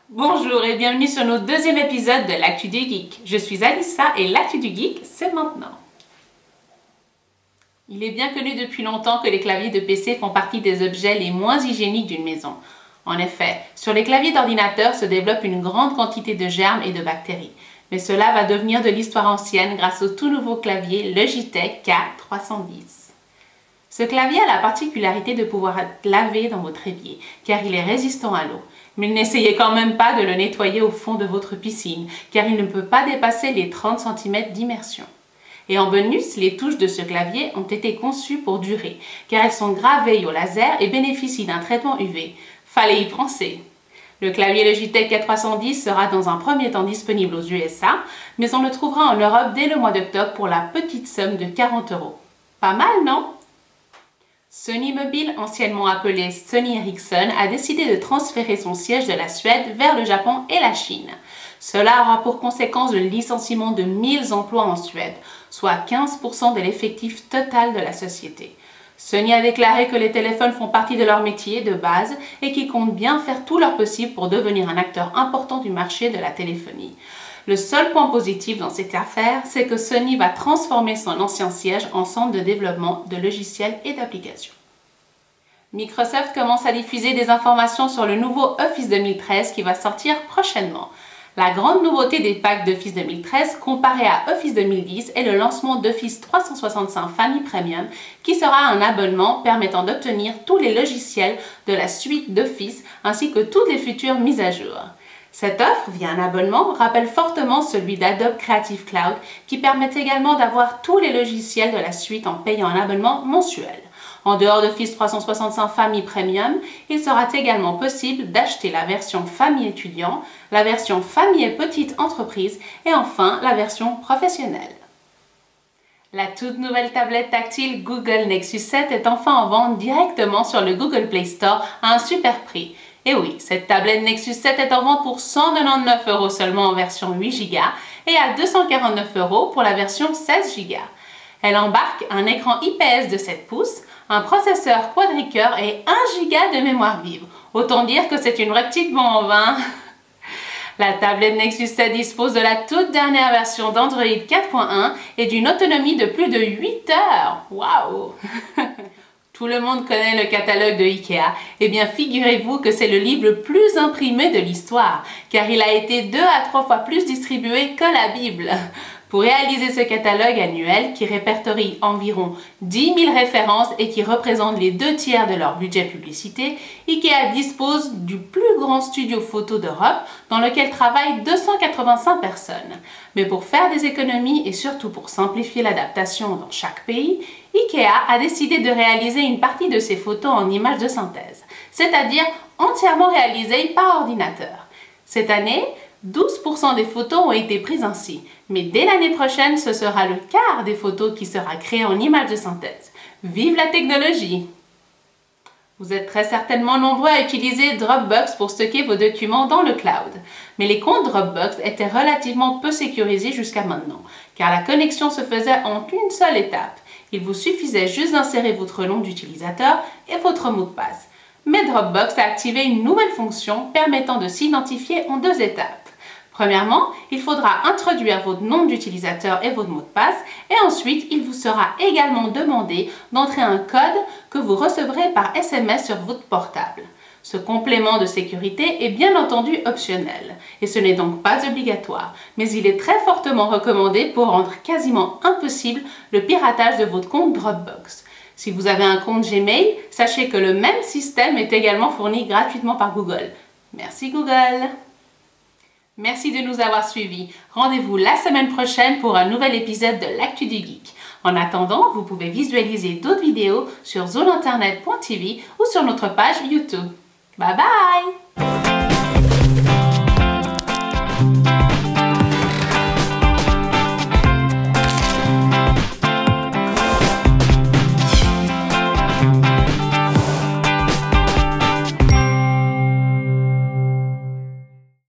Bonjour et bienvenue sur notre deuxième épisode de l'Actu du Geek. Je suis Alissa et l'Actu du Geek, c'est maintenant. Il est bien connu depuis longtemps que les claviers de PC font partie des objets les moins hygiéniques d'une maison. En effet, sur les claviers d'ordinateur se développe une grande quantité de germes et de bactéries. Mais cela va devenir de l'histoire ancienne grâce au tout nouveau clavier Logitech K310. Ce clavier a la particularité de pouvoir être lavé dans votre évier, car il est résistant à l'eau. Mais n'essayez quand même pas de le nettoyer au fond de votre piscine, car il ne peut pas dépasser les 30 cm d'immersion. Et en bonus, les touches de ce clavier ont été conçues pour durer, car elles sont gravées au laser et bénéficient d'un traitement UV. Fallait y penser! Le clavier Logitech K310 sera dans un premier temps disponible aux USA, mais on le trouvera en Europe dès le mois d'octobre pour la petite somme de 40 €. Pas mal, non? Sony Mobile, anciennement appelé Sony Ericsson, a décidé de transférer son siège de la Suède vers le Japon et la Chine. Cela aura pour conséquence le licenciement de 1000 emplois en Suède, soit 15% de l'effectif total de la société. Sony a déclaré que les téléphones font partie de leur métier de base et qu'ils comptent bien faire tout leur possible pour devenir un acteur important du marché de la téléphonie. Le seul point positif dans cette affaire, c'est que Sony va transformer son ancien siège en centre de développement de logiciels et d'applications. Microsoft commence à diffuser des informations sur le nouveau Office 2013 qui va sortir prochainement. La grande nouveauté des packs d'Office 2013 comparé à Office 2010 est le lancement d'Office 365 Family Premium qui sera un abonnement permettant d'obtenir tous les logiciels de la suite d'Office ainsi que toutes les futures mises à jour. Cette offre, via un abonnement, rappelle fortement celui d'Adobe Creative Cloud qui permet également d'avoir tous les logiciels de la suite en payant un abonnement mensuel. En dehors d'Office 365 Family Premium, il sera également possible d'acheter la version Famille étudiant, la version Famille et petite entreprise et enfin la version professionnelle. La toute nouvelle tablette tactile Google Nexus 7 est enfin en vente directement sur le Google Play Store à un super prix. Et oui, cette tablette Nexus 7 est en vente pour 199 € seulement en version 8 Go et à 249 € pour la version 16 Go. Elle embarque un écran IPS de 7 pouces, un processeur quadricœur et 1 Go de mémoire vive. Autant dire que c'est une vraie petite bombe, hein? La tablette Nexus 7 dispose de la toute dernière version d'Android 4.1 et d'une autonomie de plus de 8 heures. Waouh! Tout le monde connaît le catalogue de Ikea. Eh bien, figurez-vous que c'est le livre le plus imprimé de l'histoire, car il a été 2 à 3 fois plus distribué que la Bible. Pour réaliser ce catalogue annuel qui répertorie environ 10 000 références et qui représente les 2/3 de leur budget publicité, Ikea dispose du plus grand studio photo d'Europe dans lequel travaillent 285 personnes. Mais pour faire des économies et surtout pour simplifier l'adaptation dans chaque pays, Ikea a décidé de réaliser une partie de ses photos en images de synthèse, c'est-à-dire entièrement réalisées par ordinateur. Cette année, 12% des photos ont été prises ainsi, mais dès l'année prochaine, ce sera le quart des photos qui sera créé en images de synthèse. Vive la technologie! Vous êtes très certainement nombreux à utiliser Dropbox pour stocker vos documents dans le cloud. Mais les comptes Dropbox étaient relativement peu sécurisés jusqu'à maintenant, car la connexion se faisait en une seule étape. Il vous suffisait juste d'insérer votre nom d'utilisateur et votre mot de passe. Mais Dropbox a activé une nouvelle fonction permettant de s'identifier en 2 étapes. Premièrement, il faudra introduire votre nom d'utilisateur et votre mot de passe et ensuite, il vous sera également demandé d'entrer un code que vous recevrez par SMS sur votre portable. Ce complément de sécurité est bien entendu optionnel et ce n'est donc pas obligatoire, mais il est très fortement recommandé pour rendre quasiment impossible le piratage de votre compte Dropbox. Si vous avez un compte Gmail, sachez que le même système est également fourni gratuitement par Google. Merci Google! Merci de nous avoir suivis. Rendez-vous la semaine prochaine pour un nouvel épisode de l'Actu du Geek. En attendant, vous pouvez visualiser d'autres vidéos sur zoneinternet.tv ou sur notre page YouTube. Bye bye!